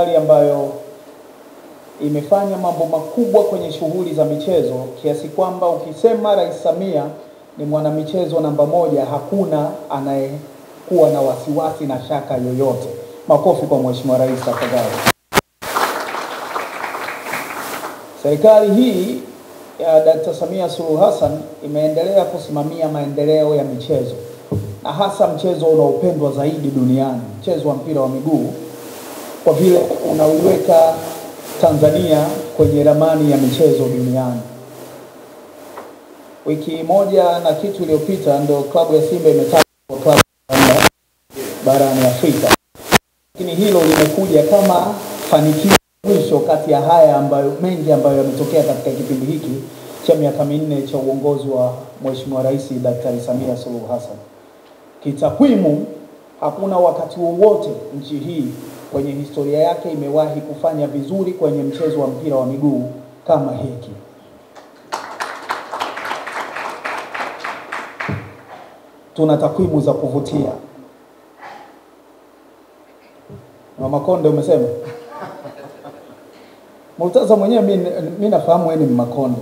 Serikali ambayo imefanya mambo makubwa kwenye shughuli za michezo kiasi kwamba ukisema Rais Samia ni mwanamichezo namba moja, hakuna anayekuwa na wasiwasi na shaka yoyote. Makofi kwa Mheshimiwa Rais tafadhali. Serikali hii ya Dr. Samia Suluhu Hassan imeendelea kusimamia maendeleo ya michezo na hasa mchezo unaopendwa zaidi duniani, mchezo wa mpira wa miguu, kwa vile unauweka Tanzania kwenye ramani ya michezo duniani. Wiki moja na kitu iliyopita ndo klabu ya Simba imetajwa kwa klabu barani Afrika. Lakini hilo limekuja kama fanikio mwisho kati ya haya mengi ambayo yametokea katika kipindi hiki cha miaka minne cha uongozi wa Mheshimiwa Rais Daktari Samia Suluhu Hassan. Kitakwimu, hakuna wakati wowote nchi hii kwenye historia yake imewahi kufanya vizuri kwenye mchezo wa mpira wa miguu kama hiki. Tuna takwimu za kuvutia. Mama Konde umesema? Murtaza mwenyewe mimi nafahamu wewe ni Mmakonde.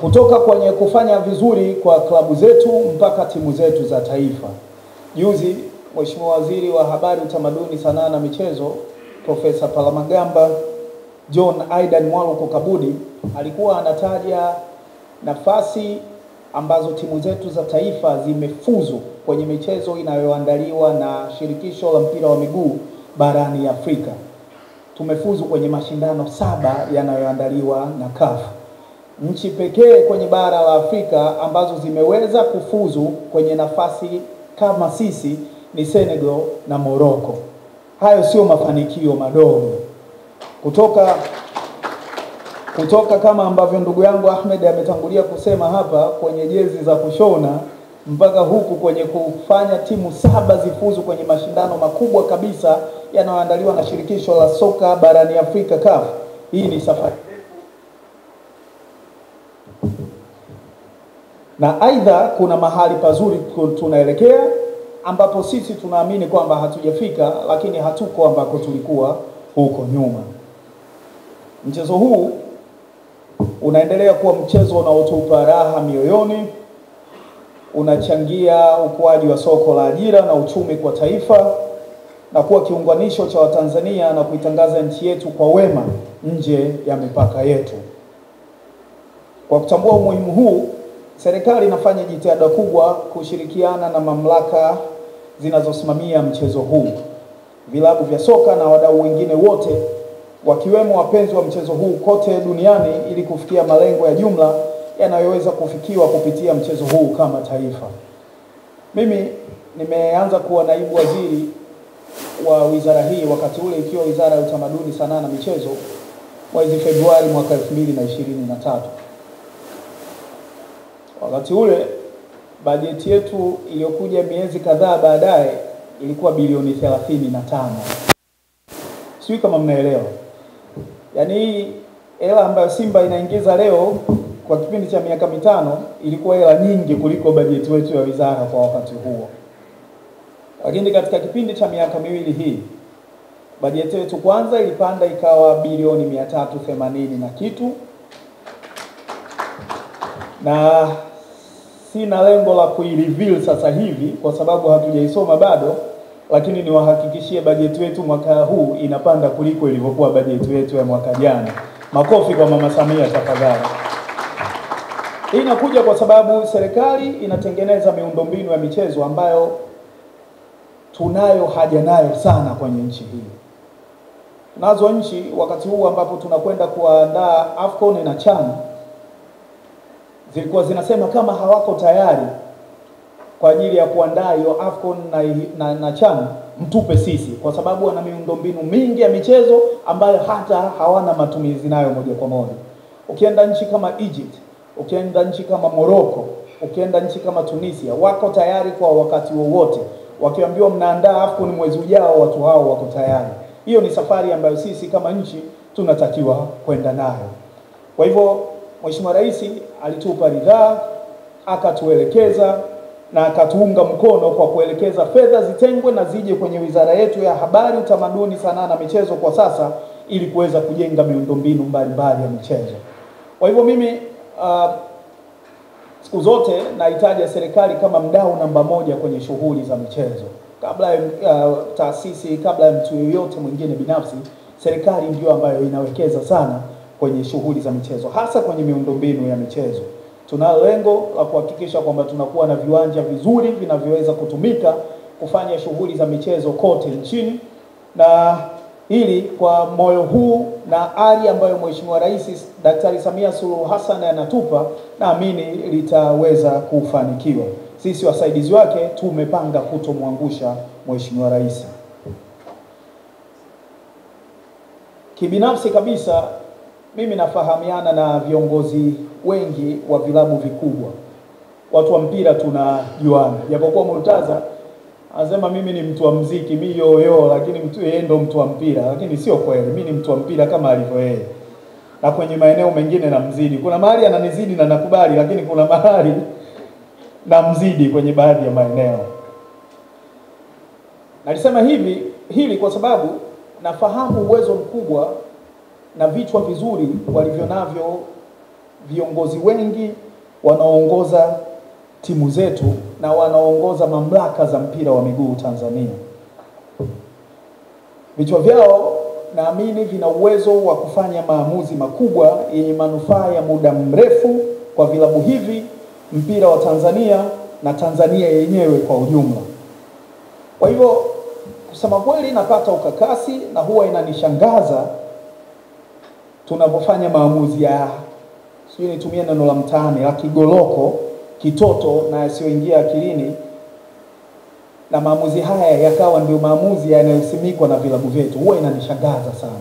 Kutoka kwenye kufanya vizuri kwa klabu zetu mpaka timu zetu za taifa. Juzi Mheshimiwa Waziri wa Habari, Utamaduni, Sanaa na Michezo Profesa Palamagamba John Aidan Mwaluko Kabudi alikuwa anataja nafasi ambazo timu zetu za taifa zimefuzu kwenye michezo inayoandaliwa na shirikisho la mpira wa miguu barani Afrika. Tumefuzu kwenye mashindano 7 yanayoandaliwa na CAF. Nchi pekee kwenye bara la Afrika ambazo zimeweza kufuzu kwenye nafasi kama sisi ni Senegal na Morocco. Hayo sio mafanikio madogo. Kutoka kama ambavyo ndugu yangu Ahmed ametangulia kusema hapa, kwenye jezi za kushona mpaka huku kwenye kufanya timu 7 zifuzu kwenye mashindano makubwa kabisa yanayoandaliwa na shirikisho la soka barani Afrika CAF. Hii ni safari. Na aidha kuna mahali pazuri tunaelekea ambapo sisi tunaamini kwamba hatujafika, lakini hatuko ambako tulikuwa huko nyuma. Mchezo huu unaendelea kuwa mchezo unaotupa raha mioyoni, unachangia ukuaji wa soko la ajira na uchumi kwa taifa na kuwa kiunganisho cha Watanzania na kuitangaza nchi yetu kwa wema nje ya mipaka yetu. Kwa kutambua umuhimu huu, serikali inafanya jitihada kubwa kushirikiana na mamlaka zinazosimamia mchezo huu, vilabu vya soka na wadau wengine wote, wakiwemo wapenzi wa mchezo huu kote duniani, ili kufikia malengo ya jumla yanayoweza kufikiwa kupitia mchezo huu kama taifa. Mimi nimeanza kuwa naibu waziri wa wizara hii wakati ule ikiwa Wizara ya Utamaduni, Sanaa na Michezo mwezi Februari mwaka 2023. Wakati ule bajeti yetu iliyokuja miezi kadhaa baadaye ilikuwa bilioni 35. Sijui kama mnaelewa. Yaani hela ambayo Simba inaingiza leo kwa kipindi cha miaka 5 ilikuwa hela nyingi kuliko bajeti yetu ya wizara kwa wakati huo. Lakini katika kipindi cha miaka miwili hii bajeti yetu kwanza ilipanda ikawa bilioni 380 na kitu. Na sina lengo la kuireveal sasa hivi kwa sababu hatujaisoma bado, lakini niwahakikishie bajeti yetu mwaka huu inapanda kuliko ilivyokuwa bajeti yetu ya mwaka jana. Makofi kwa Mama Samia tafadhali. Hii inakuja kwa sababu serikali inatengeneza miundombinu ya michezo ambayo tunayo haja nayo sana kwenye nchi hii. Nazo nchi wakati huu ambapo tunakwenda kuandaa AFCON na CHAN zilikuwa zinasema kama hawako tayari kwa ajili ya kuandaa hiyo AFCON na CHAN, mtupe sisi, kwa sababu wana miundombinu mingi ya michezo ambayo hata hawana matumizi nayo moja kwa moja. Ukienda nchi kama Egypt, ukienda nchi kama Morocco, ukienda nchi kama Tunisia, wako tayari kwa wakati wowote. Wakiambiwa mnaandaa AFCON mwezi ujao, watu hao wako tayari. Hiyo ni safari ambayo sisi kama nchi tunatakiwa kwenda nayo. Kwa hivyo Mheshimiwa Rais alitupa ridhaa, akatuelekeza na akatuunga mkono kwa kuelekeza fedha zitengwe na zije kwenye wizara yetu ya Habari, Utamaduni, Sanaa na Michezo kwa sasa, ili kuweza kujenga miundombinu mbalimbali ya michezo. Kwa hivyo mimi siku zote nahitaji serikali kama mdau namba moja kwenye shughuli za michezo. Kabla ya taasisi, kabla ya mtu yoyote mwingine binafsi, serikali ndio ambayo inawekeza sana kwenye shughuli za michezo, hasa kwenye miundombinu ya michezo. Tuna lengo la kuhakikisha kwamba tunakuwa na viwanja vizuri vinavyoweza kutumika kufanya shughuli za michezo kote nchini, na hili kwa moyo huu na ari ambayo Mheshimiwa Rais Daktari Samia Suluhu Hassan anatupa, naamini litaweza kufanikiwa. Sisi wasaidizi wake tumepanga kutomwangusha Mheshimiwa Rais. Kibinafsi kabisa, mimi nafahamiana na viongozi wengi wa vilabu vikubwa. Watu wa mpira tunajuana. Japokuwa Murtaza anasema mimi ni mtu wa muziki, mimi yoyo, lakini yeye ndo mtu wa mpira, lakini sio kweli. Mimi ni mtu wa mpira kama alivyo yeye. Na kwenye maeneo mengine na mzidi. Kuna mahali ananizidi na nakubali, lakini kuna mahali na mzidi kwenye baadhi ya maeneo. Nalisema hili kwa sababu nafahamu uwezo mkubwa na vichwa vizuri walivyo navyo viongozi wengi wanaoongoza timu zetu na wanaoongoza mamlaka za mpira wa miguu Tanzania. Vichwa vyao naamini vina uwezo wa kufanya maamuzi makubwa yenye manufaa ya muda mrefu kwa vilabu hivi, mpira wa Tanzania na Tanzania yenyewe kwa ujumla. Kwa hivyo kusema kweli napata ukakasi na huwa inanishangaza tunapofanya maamuzi ya, sio nitumie neno la mtaani, la kigoloko, kitoto na yasiyoingia akilini, na maamuzi haya yakawa ndio maamuzi yanayosimikwa na vilabu vyetu. Huwa inanishangaza sana.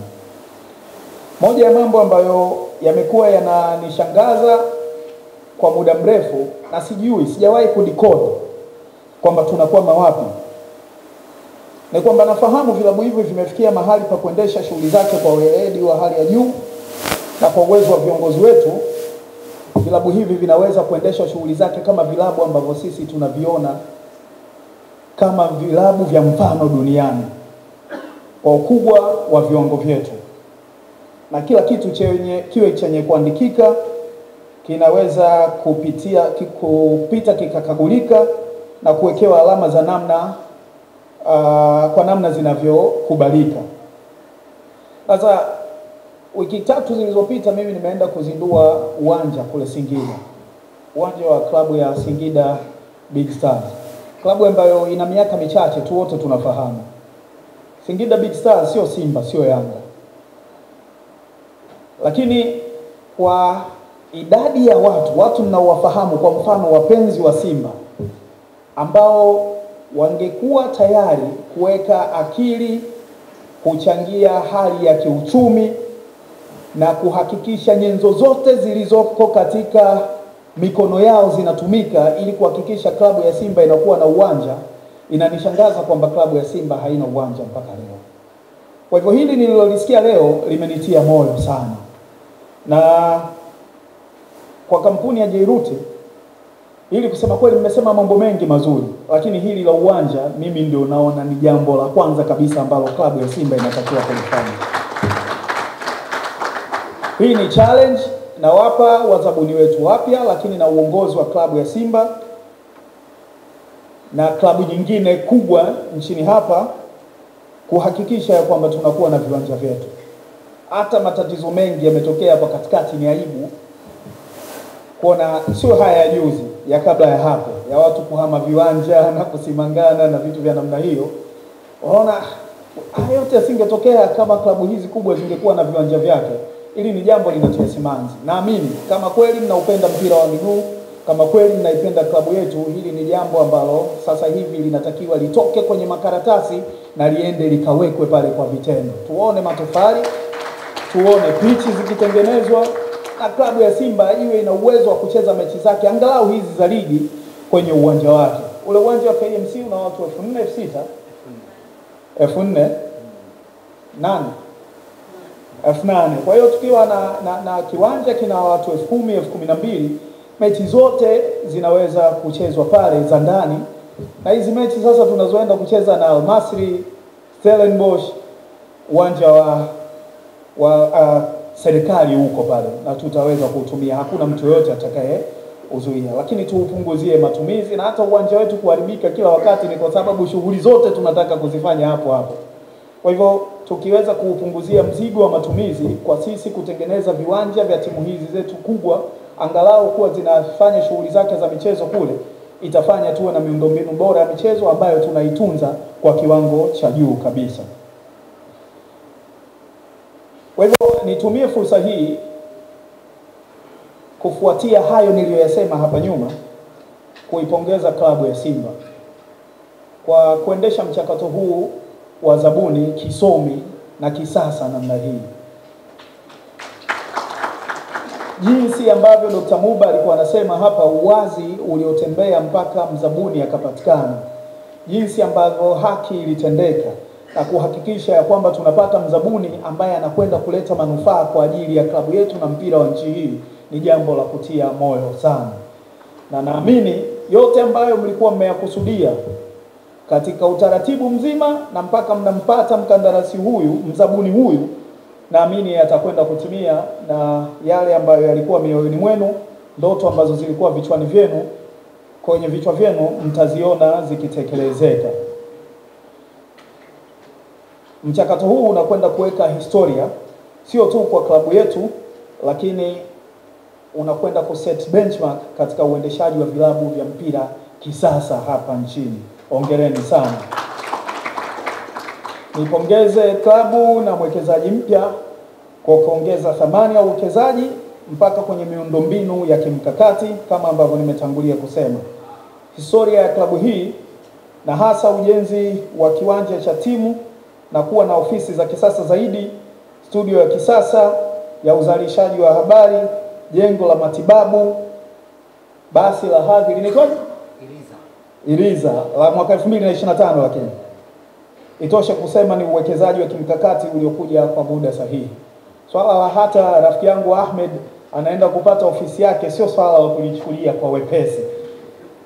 Moja ya mambo ambayo yamekuwa yananishangaza kwa muda mrefu na sijawahi kudecode kwamba tunakwama wapi, ni kwamba nafahamu vilabu hivi vimefikia mahali pa kuendesha shughuli zake kwa weledi wa hali ya juu, na kwa uwezo wa viongozi wetu vilabu hivi vinaweza kuendesha shughuli zake kama vilabu ambavyo sisi tunaviona kama vilabu vya mfano duniani kwa ukubwa wa viwango vyetu, na kila kitu kiwe chenye kuandikika kinaweza kupita kikakagulika na kuwekewa alama za namna kwa namna zinavyokubalika. Sasa wiki 3 zilizopita mimi nimeenda kuzindua uwanja kule Singida. Uwanja wa klabu ya Singida Big Stars. Klabu ambayo ina miaka michache tu, wote tunafahamu. Singida Big Stars sio Simba, sio Yanga. Lakini kwa idadi ya watu mnaowafahamu, kwa mfano wapenzi wa Simba ambao wangekuwa tayari kuweka akili kuchangia hali ya kiuchumi na kuhakikisha nyenzo zote zilizoko katika mikono yao zinatumika ili kuhakikisha klabu ya Simba inakuwa na uwanja, inanishangaza kwamba klabu ya Simba haina uwanja mpaka leo. Kwa hivyo hili nililolisikia leo limenitia moyo sana. Na kwa kampuni ya Jairuti, ili kusema kweli mmesema mambo mengi mazuri, lakini hili la uwanja mimi ndio naona ni jambo la kwanza kabisa ambalo klabu ya Simba inatakiwa kulifanya. Hii ni challenge na wapa wazabuni wetu wapya, lakini na uongozi wa klabu ya Simba na klabu nyingine kubwa nchini hapa kuhakikisha ya kwamba tunakuwa na viwanja vyetu. Hata matatizo mengi yametokea hapa katikati, ni aibu kuona, sio haya ya juzi, ya kabla ya hapo, ya watu kuhama viwanja na kusimangana na vitu vya namna hiyo. Unaona haya yote yasingetokea kama klabu hizi kubwa zingekuwa na viwanja vyake. Hili ni jambo linatia simanzi. Naamini kama kweli mnaupenda mpira wa miguu, kama kweli mnaipenda klabu yetu, hili ni jambo ambalo sasa hivi linatakiwa litoke kwenye makaratasi na liende likawekwe pale kwa vitendo. Tuone matofali, tuone pichi zikitengenezwa, na klabu ya Simba iwe ina uwezo wa kucheza mechi zake angalau hizi za ligi kwenye uwanja wake. Ule uwanja wa KMC una watu 4,000, 6,000, 4,000, 8,000. Kwa hiyo tukiwa na kiwanja kina watu 10,000, 12,000, mechi zote zinaweza kuchezwa pale za ndani, na hizi mechi sasa tunazoenda kucheza na Al Masry, Stellenbosch, uwanja wa serikali huko pale, na tutaweza kutumia, hakuna mtu yote atakaye uzuia, lakini tuupunguzie matumizi, na hata uwanja wetu kuharibika kila wakati ni kwa sababu shughuli zote tunataka kuzifanya hapo hapo. Kwa hivyo tukiweza kuupunguzia mzigo wa matumizi kwa sisi kutengeneza viwanja vya timu hizi zetu kubwa, angalau kuwa zinafanya shughuli zake za michezo kule, itafanya tuwe na miundombinu bora ya michezo ambayo tunaitunza kwa kiwango cha juu kabisa. Kwa hivyo nitumie fursa hii kufuatia hayo niliyoyasema hapa nyuma, kuipongeza klabu ya Simba kwa kuendesha mchakato huu wa zabuni kisomi na kisasa namna hii. Jinsi ambavyo Dr. Muba alikuwa anasema hapa, uwazi uliotembea mpaka mzabuni akapatikana, jinsi ambavyo haki ilitendeka na kuhakikisha ya kwamba tunapata mzabuni ambaye anakwenda kuleta manufaa kwa ajili ya klabu yetu na mpira wa nchi hii, ni jambo la kutia moyo sana. Na naamini yote ambayo mlikuwa mmeyakusudia katika utaratibu mzima na mpaka mnampata mkandarasi huyu, mzabuni huyu, naamini atakwenda kutimia, na yale ambayo yalikuwa mioyoni mwenu, ndoto ambazo zilikuwa vichwani vyenu, kwenye vichwa vyenu, mtaziona zikitekelezeka. Mchakato huu unakwenda kuweka historia sio tu kwa klabu yetu, lakini unakwenda kuset benchmark katika uendeshaji wa vilabu vya mpira kisasa hapa nchini. Hongereni sana. Nipongeze klabu na mwekezaji mpya kwa kuongeza thamani ya uwekezaji mpaka kwenye miundombinu ya kimkakati kama ambavyo nimetangulia kusema. Historia ya klabu hii na hasa ujenzi wa kiwanja cha timu na kuwa na ofisi za kisasa zaidi, studio ya kisasa ya uzalishaji wa habari, jengo la matibabu, basi la hadhi linaitwaje? Iriza la mwaka 2025, lakini itoshe kusema ni uwekezaji wa kimkakati uliokuja kwa muda sahihi. Swala la hata rafiki yangu Ahmed anaenda kupata ofisi yake sio swala la kulichukulia kwa wepesi.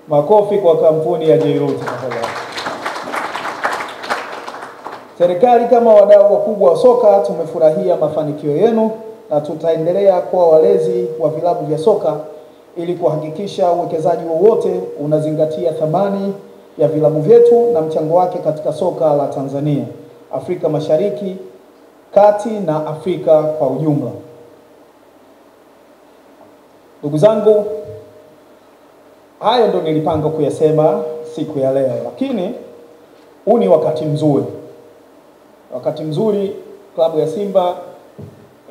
Makofi kwa kampuni ya Jairut tafadhali. Serikali kama wadau wakubwa wa soka tumefurahia mafanikio yenu na tutaendelea kuwa walezi wa vilabu vya soka ili kuhakikisha uwekezaji wowote unazingatia thamani ya vilabu vyetu na mchango wake katika soka la Tanzania, Afrika Mashariki, Kati na Afrika kwa ujumla. Ndugu zangu, hayo ndo nilipanga kuyasema siku ya leo, lakini huu ni wakati mzuri. Wakati mzuri, klabu ya Simba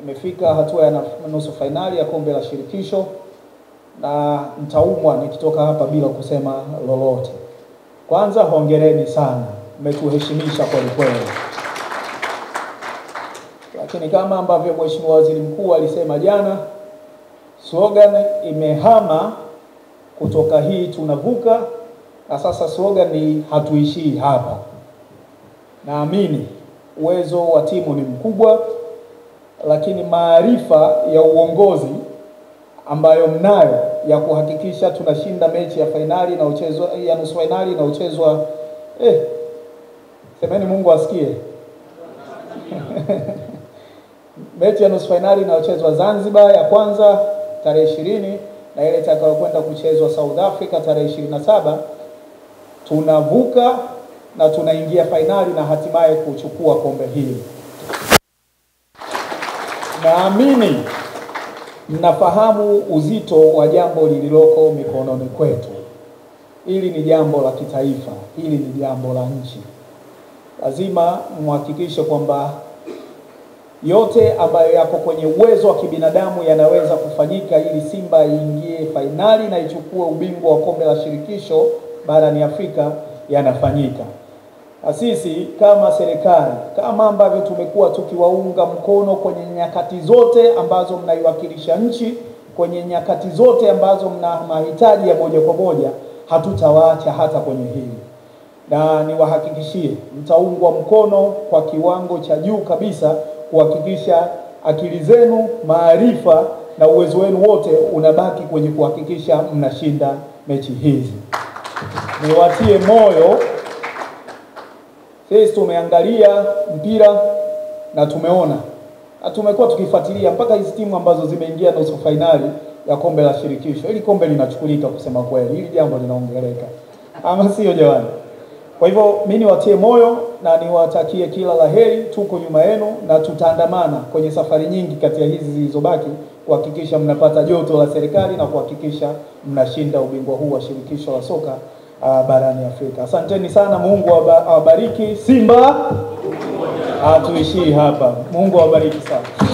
imefika hatua ya nusu fainali ya kombe la shirikisho, na nitaumwa nikitoka hapa bila kusema lolote. Kwanza hongereni sana, mmetuheshimisha kweli kweli. Lakini kama ambavyo Mheshimiwa Waziri Mkuu alisema jana, slogan imehama kutoka hii tunavuka, na sasa slogan ni hatuishii hapa. Naamini uwezo wa timu ni mkubwa, lakini maarifa ya uongozi ambayo mnayo ya kuhakikisha tunashinda mechi ya fainali na uchezwa ya nusu fainali na uchezwa semeni Mungu asikie. Mechi ya nusu fainali na uchezwa Zanzibar ya kwanza tarehe 20 na ile itakayokwenda kuchezwa South Africa tarehe 27, tunavuka na tunaingia fainali na hatimaye kuchukua kombe hili. Naamini mnafahamu uzito wa jambo lililoko mikononi kwetu. Hili ni jambo la kitaifa, hili ni jambo la nchi. Lazima muhakikishe kwamba yote ambayo yako kwenye uwezo wa kibinadamu yanaweza kufanyika ili Simba iingie fainali na ichukue ubingwa wa kombe la shirikisho barani Afrika yanafanyika. Na sisi kama serikali, kama ambavyo tumekuwa tukiwaunga mkono kwenye nyakati zote ambazo mnaiwakilisha nchi, kwenye nyakati zote ambazo mna mahitaji ya moja kwa moja, hatutawaacha hata kwenye hili. Na niwahakikishie mtaungwa mkono kwa kiwango cha juu kabisa kuhakikisha akili zenu, maarifa na uwezo wenu wote unabaki kwenye kuhakikisha mnashinda mechi hizi. Niwatie moyo, sisi tumeangalia mpira na tumeona, na tumekuwa tukifuatilia mpaka hizi timu ambazo zimeingia nusu finali ya kombe la shirikisho. Hili kombe linachukulika, kusema kweli, hili jambo linaongeleka, ama sio jamani? Kwa hivyo mimi niwatie moyo na niwatakie kila laheri. Tuko nyuma yenu na tutaandamana kwenye safari nyingi kati ya hizi zilizobaki kuhakikisha mnapata joto la serikali na kuhakikisha mnashinda ubingwa huu wa shirikisho la soka barani Afrika. Asanteni sana, Mungu awabariki. Simba hatuishii hapa. Mungu awabariki sana.